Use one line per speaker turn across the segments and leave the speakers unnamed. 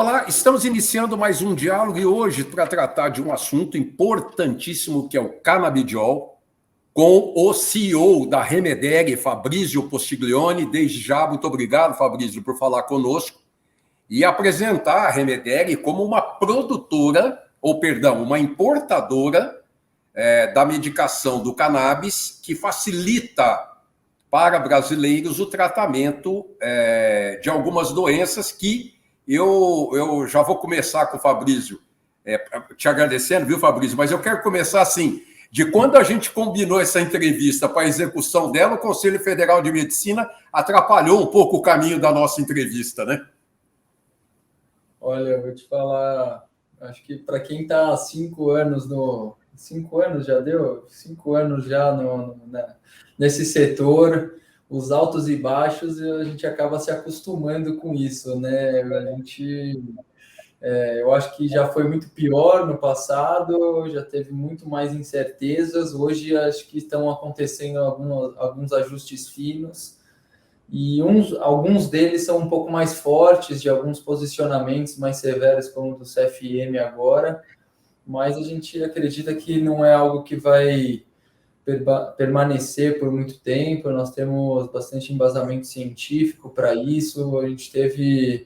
Olá, estamos iniciando mais um diálogo e hoje para tratar de um assunto importantíssimo que é o canabidiol, com o CEO da Remedeg, Fabrício Postiglione. Desde já, muito obrigado, Fabrício, por falar conosco e apresentar a Remedeg como uma produtora, ou perdão, uma importadora da medicação do cannabis que facilita para brasileiros o tratamento de algumas doenças que eu já vou começar com o Fabrício, te agradecendo, viu, Fabrício? Mas eu quero começar assim, de quando a gente combinou essa entrevista para a execução dela, o Conselho Federal de Medicina atrapalhou um pouco o caminho da nossa entrevista, né?
Olha, eu vou te falar, acho que para quem está há 5 anos 5 anos já deu? 5 anos já nesse setor, os altos e baixos, a gente acaba se acostumando com isso, né? Eu acho que já foi muito pior no passado, já teve muito mais incertezas. Hoje acho que estão acontecendo alguns ajustes finos e alguns deles são um pouco mais fortes, de alguns posicionamentos mais severos, como o do CFM agora, mas a gente acredita que não é algo que vai permanecer por muito tempo. Nós temos bastante embasamento científico para isso. A gente teve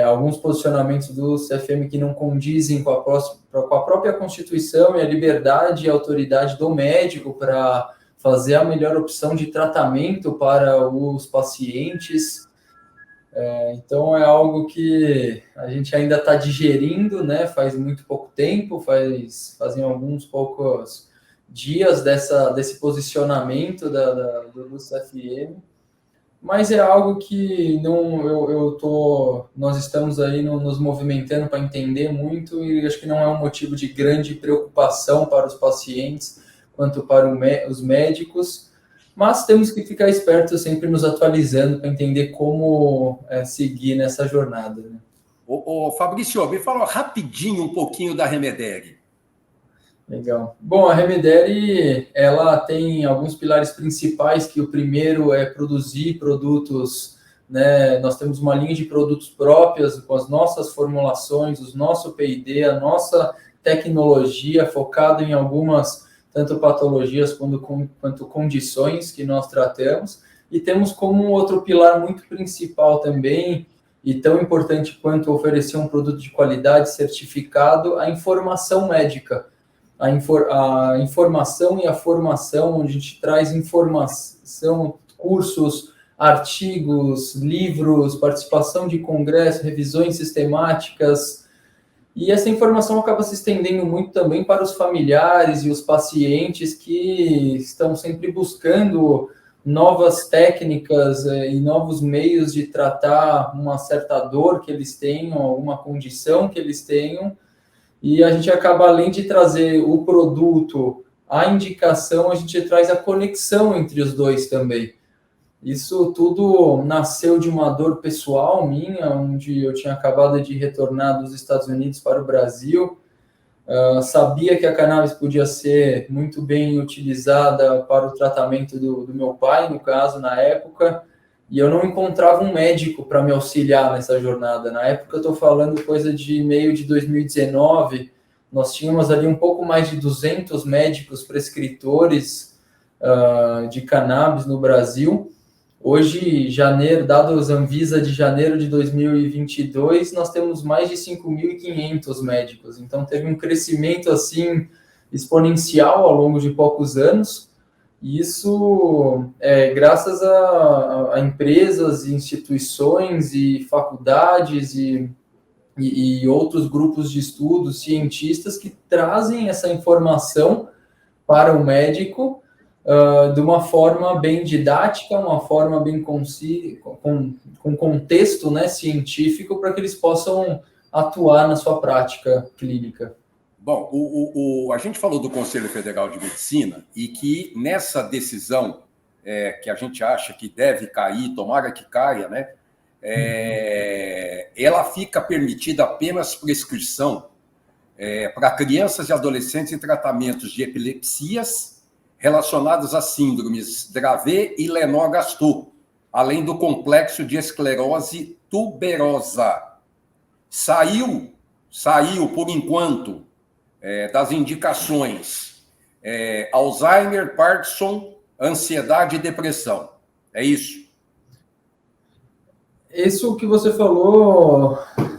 alguns posicionamentos do CFM que não condizem com a própria Constituição e a liberdade e a autoridade do médico para fazer a melhor opção de tratamento para os pacientes. Então, é algo que a gente ainda está digerindo, né? Faz muito pouco tempo, fazem alguns poucos dias desse posicionamento do CFM, mas é algo que nós estamos aí nos movimentando para entender muito, e acho que não é um motivo de grande preocupação para os pacientes quanto para os médicos, mas temos que ficar espertos, sempre nos atualizando para entender como seguir nessa jornada, né?
Fabrício, me fala rapidinho um pouquinho da Remedeg.
Legal. Bom, a Remedeg, ela tem alguns pilares principais, que o primeiro é produzir produtos, né? Nós temos uma linha de produtos próprias, com as nossas formulações, o nosso P&D, a nossa tecnologia, focado em algumas, tanto patologias quanto condições que nós tratamos, e temos como um outro pilar muito principal também, e tão importante quanto oferecer um produto de qualidade certificado, a informação médica. A informação e a formação, onde a gente traz informação, cursos, artigos, livros, participação de congresso, revisões sistemáticas, e essa informação acaba se estendendo muito também para os familiares e os pacientes que estão sempre buscando novas técnicas e novos meios de tratar uma certa dor que eles tenham, alguma condição que eles tenham. E a gente acaba, além de trazer o produto, a indicação, a gente traz a conexão entre os dois também. Isso tudo nasceu de uma dor pessoal minha, onde eu tinha acabado de retornar dos Estados Unidos para o Brasil. Sabia que a cannabis podia ser muito bem utilizada para o tratamento do meu pai, no caso, na época, e eu não encontrava um médico para me auxiliar nessa jornada. Na época, eu estou falando coisa de meio de 2019, nós tínhamos ali um pouco mais de 200 médicos prescritores de cannabis no Brasil. Hoje, janeiro, dados Anvisa de janeiro de 2022, nós temos mais de 5.500 médicos. Então, teve um crescimento assim exponencial ao longo de poucos anos. E isso é graças a empresas, instituições e faculdades e outros grupos de estudos, cientistas que trazem essa informação para o médico de uma forma bem didática, uma forma bem com contexto, né, científico, para que eles possam atuar na sua prática clínica.
Bom, a gente falou do Conselho Federal de Medicina e que nessa decisão que a gente acha que deve cair, tomara que caia, né, ela fica permitida apenas prescrição para crianças e adolescentes em tratamentos de epilepsias relacionados a síndromes Dravet e Lennox-Gastaut, além do complexo de esclerose tuberosa. Saiu por enquanto, das indicações Alzheimer, Parkinson, ansiedade e depressão. É isso?
Isso que você falou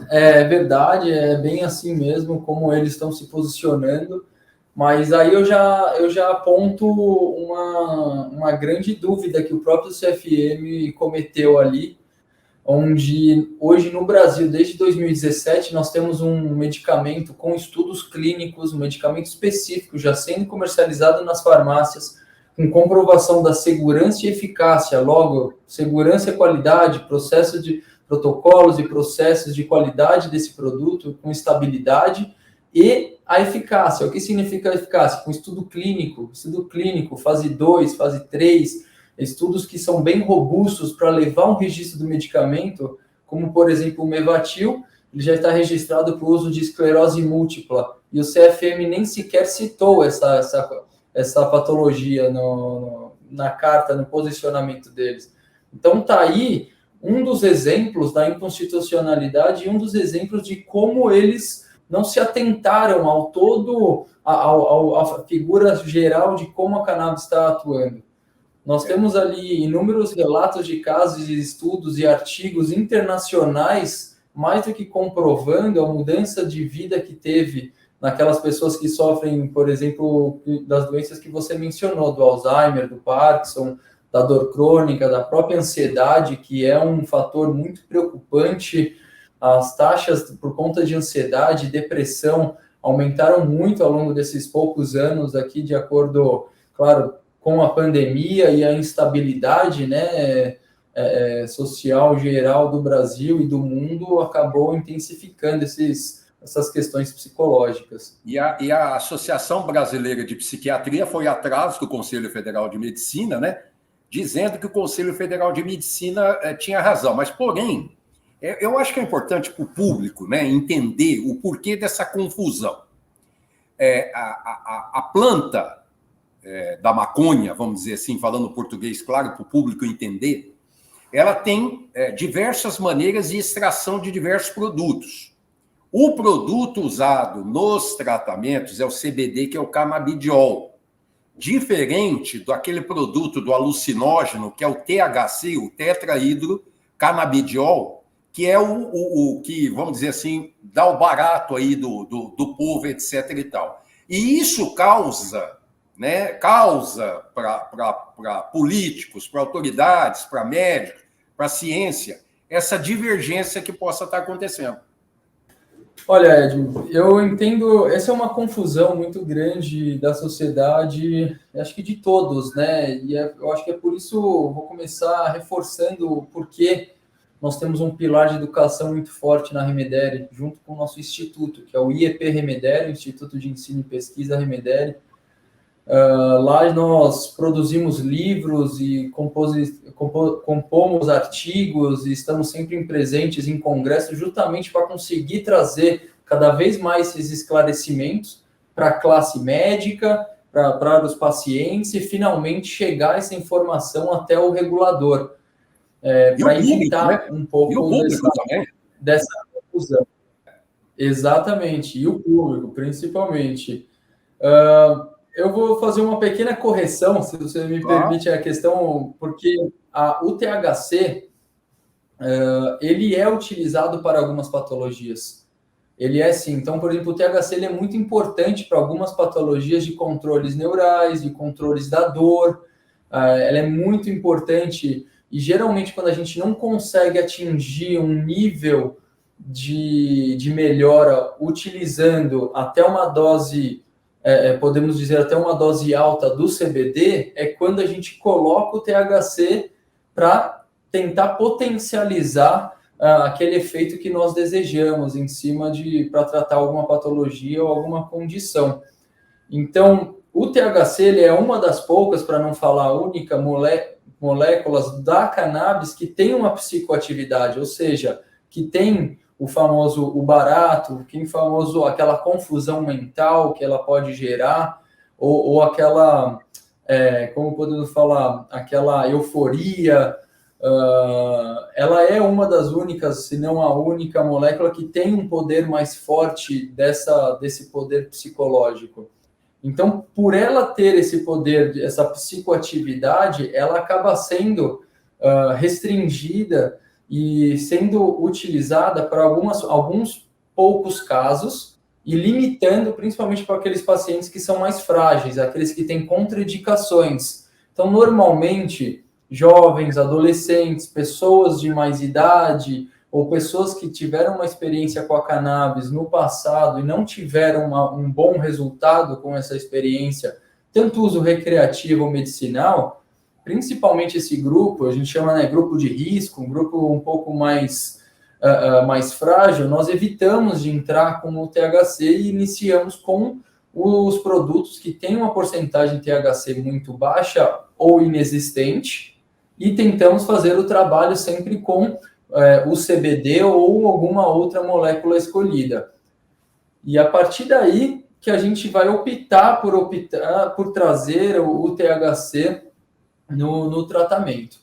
é verdade, é bem assim mesmo, como eles estão se posicionando, mas aí eu já aponto uma grande dúvida que o próprio CFM cometeu ali, onde hoje no Brasil, desde 2017, nós temos um medicamento com estudos clínicos, um medicamento específico já sendo comercializado nas farmácias, com comprovação da segurança e eficácia, logo, segurança e qualidade, processo de protocolos e processos de qualidade desse produto, com estabilidade, e a eficácia. O que significa a eficácia? Com estudo clínico, fase 2, fase 3, estudos que são bem robustos para levar um registro do medicamento, como, por exemplo, o Mevatil, ele já está registrado para o uso de esclerose múltipla, e o CFM nem sequer citou essa patologia na carta, no posicionamento deles. Então, está aí um dos exemplos da inconstitucionalidade e um dos exemplos de como eles não se atentaram ao todo, à figura geral de como a cannabis está atuando. Nós temos ali inúmeros relatos de casos, estudos e artigos internacionais, mais do que comprovando a mudança de vida que teve naquelas pessoas que sofrem, por exemplo, das doenças que você mencionou, do Alzheimer, do Parkinson, da dor crônica, da própria ansiedade, que é um fator muito preocupante. As taxas por conta de ansiedade e depressão aumentaram muito ao longo desses poucos anos aqui, de acordo, claro, com a pandemia e a instabilidade, né, social geral do Brasil e do mundo, acabou intensificando essas questões psicológicas.
E a Associação Brasileira de Psiquiatria foi atrás do Conselho Federal de Medicina, né, dizendo que o Conselho Federal de Medicina tinha razão. Mas, porém, eu acho que é importante para o público, né, entender o porquê dessa confusão. A planta da maconha, vamos dizer assim, falando português claro para o público entender, ela tem diversas maneiras de extração de diversos produtos. O produto usado nos tratamentos é o CBD, que é o canabidiol. Diferente daquele produto do alucinógeno, que é o THC, o tetrahidrocannabidiol, que é o que, vamos dizer assim, dá o barato aí do povo, etc. e tal. E isso causa para políticos, para autoridades, para médicos, para a ciência, essa divergência que possa estar acontecendo.
Olha, Edmo, eu entendo, essa é uma confusão muito grande da sociedade, acho que de todos, né? E eu acho que é por isso, vou começar reforçando o porquê nós temos um pilar de educação muito forte na Remedere, junto com o nosso instituto, que é o IEP Remedere, Instituto de Ensino e Pesquisa Remedere. Lá nós produzimos livros e compomos artigos e estamos sempre presentes em congressos justamente para conseguir trazer cada vez mais esses esclarecimentos para a classe médica, para os pacientes e finalmente chegar essa informação até o regulador, para evitar um pouco dessa confusão. Exatamente, e o público, principalmente. Eu vou fazer uma pequena correção, se você me permite a questão, porque o THC, ele é utilizado para algumas patologias. Ele é sim. Então, por exemplo, o THC ele é muito importante para algumas patologias de controles neurais, de controles da dor. Ela é muito importante e, geralmente, quando a gente não consegue atingir um nível de melhora utilizando até uma dose... podemos dizer até uma dose alta do CBD, é quando a gente coloca o THC para tentar potencializar aquele efeito que nós desejamos em cima para tratar alguma patologia ou alguma condição. Então, o THC ele é uma das poucas, para não falar a única, moléculas da cannabis que tem uma psicoatividade, ou seja, que tem o famoso, o barato, que o famoso, aquela confusão mental que ela pode gerar, ou aquela, como podemos falar, aquela euforia, ela é uma das únicas, se não a única molécula que tem um poder mais forte desse poder psicológico. Então, por ela ter esse poder, essa psicoatividade, ela acaba sendo restringida e sendo utilizada para alguns poucos casos e limitando principalmente para aqueles pacientes que são mais frágeis, aqueles que têm contraindicações. Então, normalmente, jovens, adolescentes, pessoas de mais idade ou pessoas que tiveram uma experiência com a cannabis no passado e não tiveram um bom resultado com essa experiência, tanto uso recreativo ou medicinal, principalmente esse grupo, a gente chama, né, grupo de risco, um grupo um pouco mais frágil, nós evitamos de entrar com o THC e iniciamos com os produtos que têm uma porcentagem de THC muito baixa ou inexistente e tentamos fazer o trabalho sempre com o CBD ou alguma outra molécula escolhida. E a partir daí que a gente vai optar por trazer o THC no tratamento.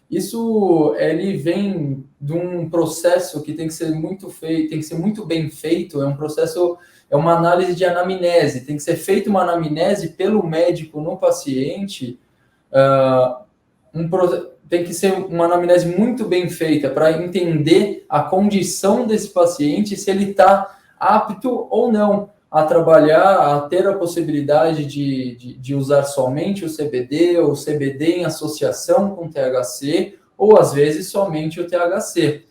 Isso ele vem de um processo que tem que ser muito bem feito, é uma análise de anamnese, tem que ser feita uma anamnese pelo médico no paciente, tem que ser uma anamnese muito bem feita para entender a condição desse paciente, se ele está apto ou não a trabalhar, a ter a possibilidade de usar somente o CBD, ou CBD em associação com THC, ou às vezes somente o THC.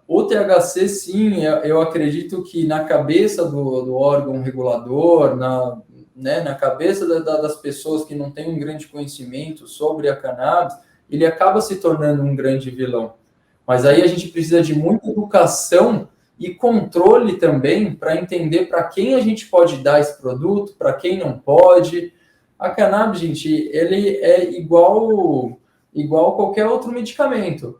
O THC, sim, eu acredito que na cabeça do órgão regulador, na cabeça das pessoas que não têm um grande conhecimento sobre a cannabis, ele acaba se tornando um grande vilão. Mas aí a gente precisa de muita educação e controle também para entender para quem a gente pode dar esse produto, para quem não pode. A cannabis, gente, ele é igual qualquer outro medicamento.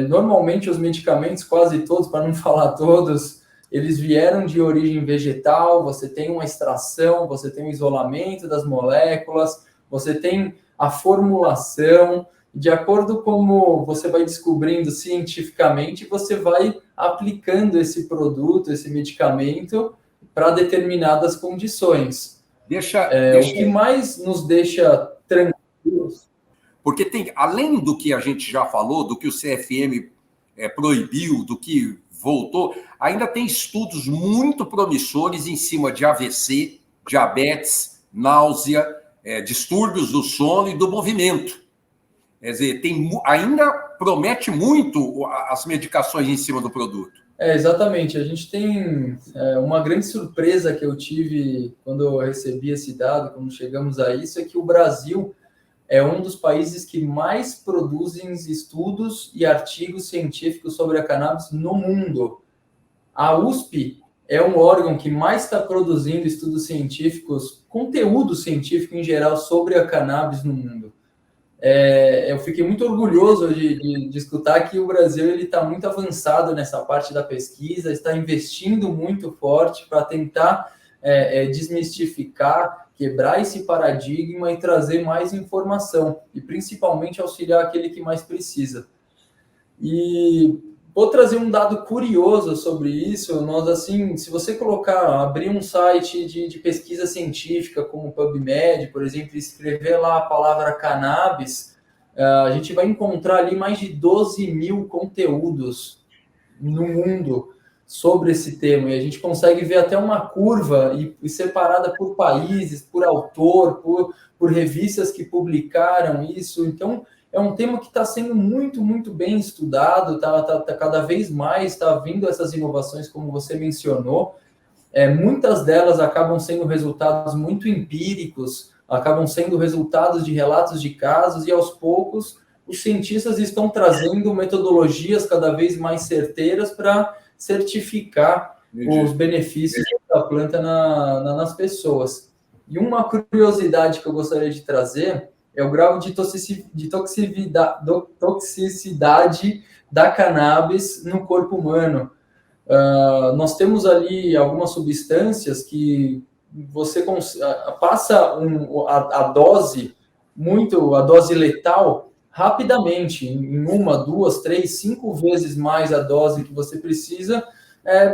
Normalmente os medicamentos, quase todos, para não falar todos, eles vieram de origem vegetal, você tem uma extração, você tem um isolamento das moléculas, você tem a formulação. De acordo com como você vai descobrindo cientificamente, você vai aplicando esse produto, esse medicamento, para determinadas condições. O que mais nos deixa tranquilos...
Porque tem, além do que a gente já falou, do que o CFM proibiu, do que voltou, ainda tem estudos muito promissores em cima de AVC, diabetes, náusea, distúrbios do sono e do movimento. Quer dizer, ainda promete muito as medicações em cima do produto.
Exatamente. A gente tem uma grande surpresa que eu tive quando eu recebi esse dado, quando chegamos a isso, é que o Brasil é um dos países que mais produzem estudos e artigos científicos sobre a cannabis no mundo. A USP é um órgão que mais está produzindo estudos científicos, conteúdo científico em geral sobre a cannabis no mundo. Eu fiquei muito orgulhoso de escutar que o Brasil está muito avançado nessa parte da pesquisa, está investindo muito forte para tentar desmistificar, quebrar esse paradigma e trazer mais informação, e principalmente auxiliar aquele que mais precisa. E vou trazer um dado curioso sobre isso. Nós, assim, se você abrir um site de pesquisa científica, como o PubMed, por exemplo, e escrever lá a palavra cannabis, a gente vai encontrar ali mais de 12 mil conteúdos no mundo sobre esse tema. E a gente consegue ver até uma curva e separada por países, por autor, por revistas que publicaram isso. Então, é um tema que está sendo muito, muito bem estudado, tá cada vez mais, está vindo essas inovações, como você mencionou. Muitas delas acabam sendo resultados muito empíricos, acabam sendo resultados de relatos de casos, e aos poucos os cientistas estão trazendo metodologias cada vez mais certeiras para certificar os benefícios da planta nas pessoas. E uma curiosidade que eu gostaria de trazer é o grau de toxicidade da cannabis no corpo humano. Nós temos ali algumas substâncias que você passa a dose letal rapidamente, em 1, 2, 3, 5 vezes mais a dose que você precisa,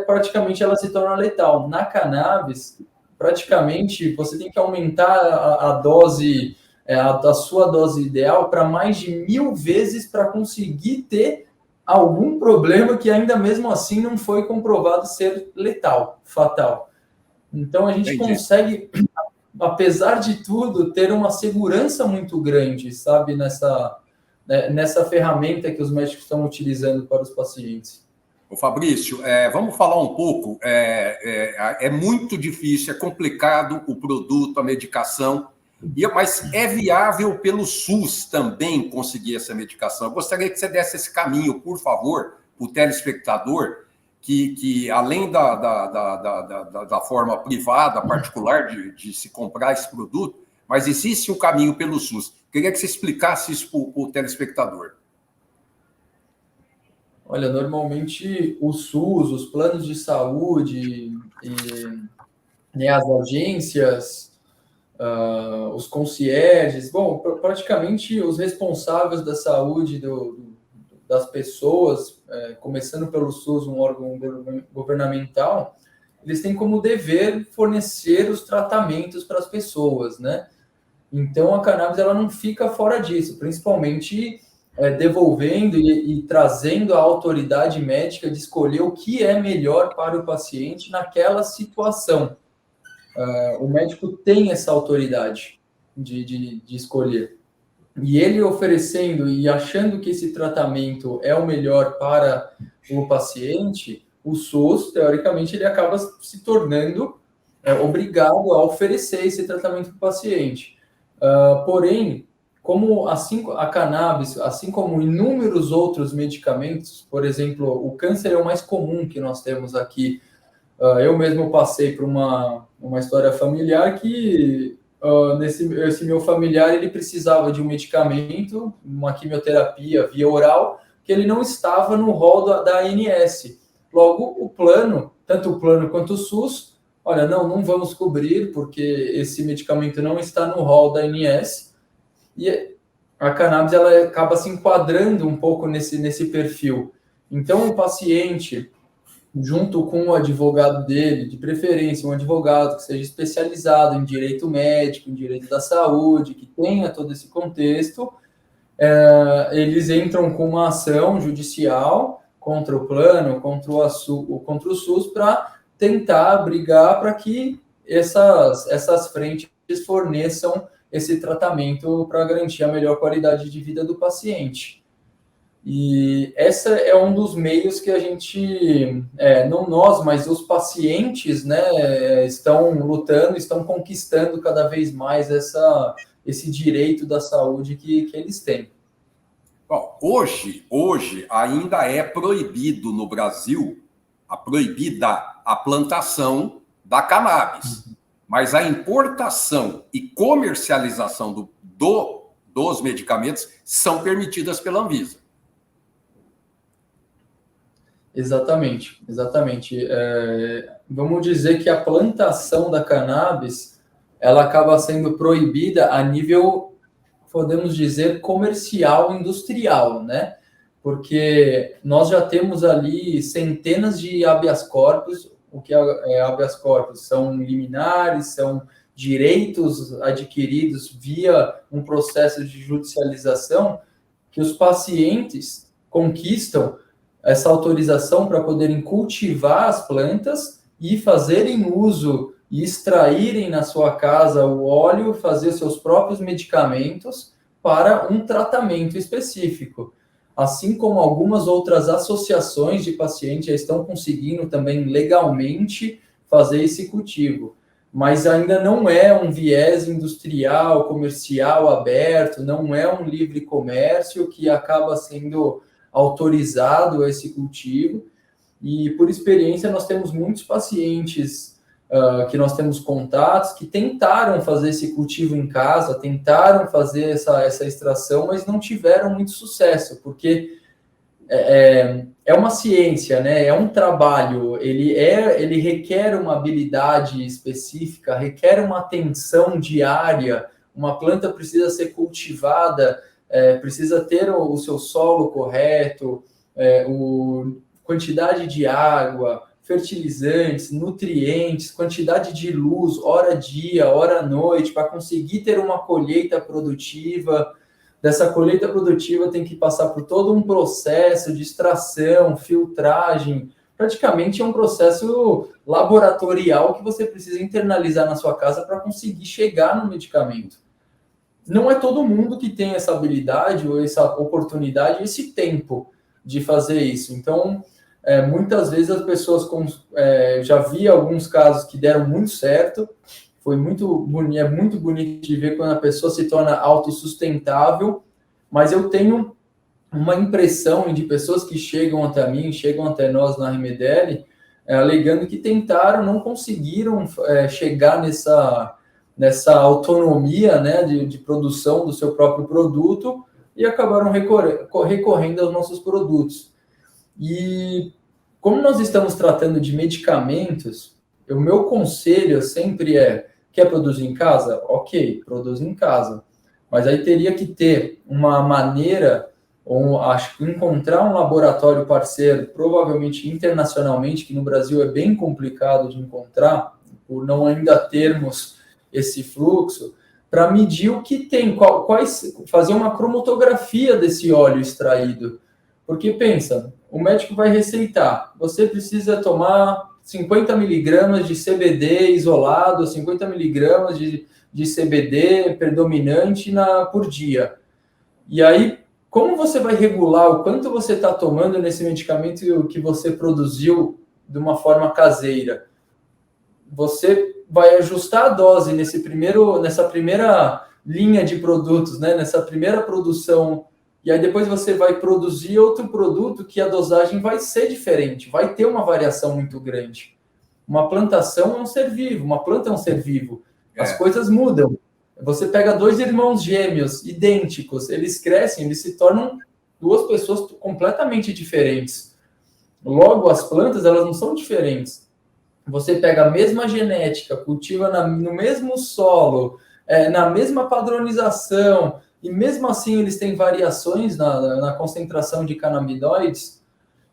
praticamente ela se torna letal. Na cannabis, praticamente você tem que aumentar a dose, a sua dose ideal para mais de 1000 vezes para conseguir ter algum problema que ainda mesmo assim não foi comprovado ser letal, fatal. Então a gente consegue, apesar de tudo, ter uma segurança muito grande, sabe, nessa ferramenta que os médicos estão utilizando para os pacientes.
Ô Fabrício, vamos falar um pouco. É muito difícil, é complicado o produto, a medicação, mas é viável pelo SUS também conseguir essa medicação. Eu gostaria que você desse esse caminho, por favor, para o telespectador, que além da forma privada, particular de se comprar esse produto, mas existe um caminho pelo SUS. Queria que você explicasse isso para o telespectador.
Olha, normalmente o SUS, os planos de saúde e as agências, os concierges, bom, praticamente os responsáveis da saúde das pessoas, começando pelo SUS, um órgão governamental, eles têm como dever fornecer os tratamentos para as pessoas, né? Então, a cannabis ela não fica fora disso, principalmente devolvendo e trazendo a autoridade médica de escolher o que é melhor para o paciente naquela situação. O médico tem essa autoridade de escolher. E ele oferecendo e achando que esse tratamento é o melhor para o paciente, o SUS, teoricamente, ele acaba se tornando obrigado a oferecer esse tratamento para o paciente. Porém, como assim a cannabis, assim como inúmeros outros medicamentos, por exemplo, o câncer é o mais comum que nós temos aqui. Eu mesmo passei por uma história familiar que esse meu familiar ele precisava de um medicamento, uma quimioterapia via oral, que ele não estava no rol da ANS. Logo, o plano, tanto o plano quanto o SUS, olha, não vamos cobrir, porque esse medicamento não está no rol da ANS, e a cannabis ela acaba se enquadrando um pouco nesse perfil. Então, o paciente, junto com o advogado dele, de preferência, um advogado que seja especializado em direito médico, em direito da saúde, que tenha todo esse contexto, eles entram com uma ação judicial contra o plano, contra o SUS, para tentar brigar para que essas frentes forneçam esse tratamento para garantir a melhor qualidade de vida do paciente. E esse é um dos meios que a gente, não nós, mas os pacientes, né, estão lutando, estão conquistando cada vez mais esse direito da saúde que eles têm.
Bom, hoje ainda é proibido no Brasil, proibida a plantação da cannabis, mas a importação e comercialização dos medicamentos são permitidas pela Anvisa.
Exatamente. Vamos dizer que a plantação da cannabis, ela acaba sendo proibida a nível, podemos dizer, comercial, industrial, né? Porque nós já temos ali centenas de habeas corpus. O que é habeas corpus? São liminares, são direitos adquiridos via um processo de judicialização que os pacientes conquistam essa autorização para poderem cultivar as plantas e fazerem uso e extraírem na sua casa o óleo, fazer seus próprios medicamentos para um tratamento específico. Assim como algumas outras associações de pacientes já estão conseguindo também legalmente fazer esse cultivo. Mas ainda não é um viés industrial, comercial aberto, não é um livre comércio que acaba sendo autorizado esse cultivo. E por experiência nós temos muitos pacientes que nós temos contatos que tentaram fazer esse cultivo em casa, tentaram fazer essa extração, mas não tiveram muito sucesso, porque é uma ciência, né? É um trabalho, ele requer uma habilidade específica, requer uma atenção diária, uma planta precisa ser cultivada precisa ter o seu solo correto, quantidade de água, fertilizantes, nutrientes, quantidade de luz, hora dia, hora noite, para conseguir ter uma colheita produtiva. Dessa colheita produtiva tem que passar por todo um processo de extração, filtragem. Praticamente é um processo laboratorial que você precisa internalizar na sua casa para conseguir chegar no medicamento. Não é todo mundo que tem essa habilidade ou essa oportunidade, esse tempo de fazer isso. Então, muitas vezes as pessoas, já vi alguns casos que deram muito certo, é muito bonito de ver quando a pessoa se torna autossustentável, mas eu tenho uma impressão de pessoas que chegam até mim, chegam até nós na Remedel, alegando que tentaram, não conseguiram chegar nessa autonomia, né, de produção do seu próprio produto e acabaram recorrendo aos nossos produtos. E como nós estamos tratando de medicamentos, o meu conselho sempre quer produzir em casa? Ok, produz em casa. Mas aí teria que ter uma maneira, ou encontrar um laboratório parceiro, provavelmente internacionalmente, que no Brasil é bem complicado de encontrar, por não ainda termos esse fluxo, para medir o que tem, fazer uma cromatografia desse óleo extraído. Porque pensa, o médico vai receitar, você precisa tomar 50 miligramas de CBD isolado, 50 miligramas de CBD predominante por dia. E aí, como você vai regular o quanto você está tomando nesse medicamento que você produziu de uma forma caseira? Você vai ajustar a dose nessa primeira linha de produtos, né? Nessa primeira produção, e aí depois você vai produzir outro produto que a dosagem vai ser diferente, vai ter uma variação muito grande. Uma plantação é um ser vivo, uma planta é um ser vivo. As coisas mudam. Você pega 2 irmãos gêmeos idênticos, eles crescem, eles se tornam 2 pessoas completamente diferentes. Logo, as plantas, elas não são diferentes. Você pega a mesma genética, cultiva no mesmo solo, na mesma padronização, e mesmo assim eles têm variações na concentração de canabinoides.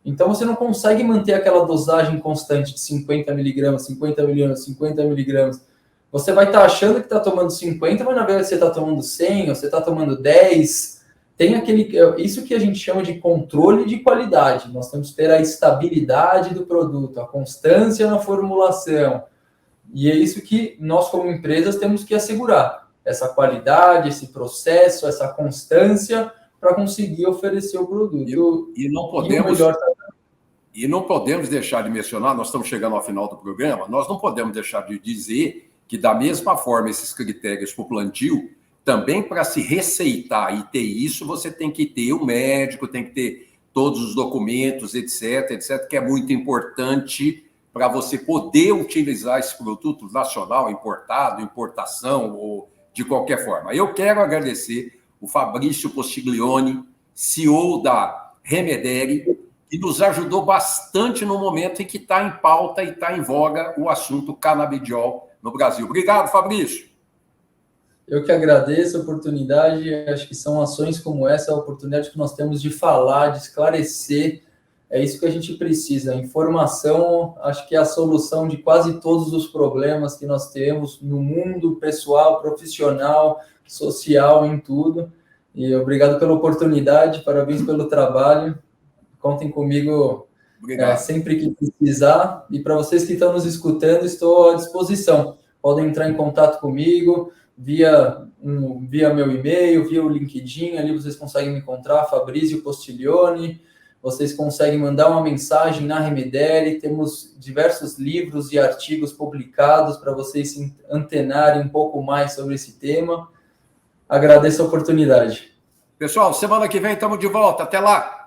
Então você não consegue manter aquela dosagem constante de 50 miligramas, 50 miligramas, 50 miligramas. Você vai estar achando que está tomando 50, mas na verdade você está tomando 100, ou você está tomando 10. Tem isso que a gente chama de controle de qualidade. Nós temos que ter a estabilidade do produto, a constância na formulação. E é isso que nós, como empresas, temos que assegurar. Essa qualidade, esse processo, essa constância para conseguir oferecer o produto.
E não podemos deixar de mencionar, nós estamos chegando ao final do programa, nós não podemos deixar de dizer que, da mesma forma, esses critérios para o plantio, também para se receitar e ter isso, você tem que ter o médico, tem que ter todos os documentos, etc., que é muito importante para você poder utilizar esse produto nacional, importado, importação, ou de qualquer forma. Eu quero agradecer o Fabrício Postiglione, CEO da Remedel, que nos ajudou bastante no momento em que está em pauta e está em voga o assunto canabidiol no Brasil. Obrigado, Fabrício.
Eu que agradeço a oportunidade, acho que são ações como essa, a oportunidade que nós temos de falar, de esclarecer, é isso que a gente precisa. A informação, acho que é a solução de quase todos os problemas que nós temos no mundo pessoal, profissional, social, em tudo. E obrigado pela oportunidade, parabéns pelo trabalho. Contem comigo sempre que precisar. E para vocês que estão nos escutando, estou à disposição. Podem entrar em contato comigo via meu e-mail, via o LinkedIn. Ali vocês conseguem me encontrar, Fabrício Postiglione. Vocês conseguem mandar uma mensagem na Remedel. Temos diversos livros e artigos publicados para vocês se antenarem um pouco mais sobre esse tema. Agradeço a oportunidade.
Pessoal, semana que vem estamos de volta. Até lá!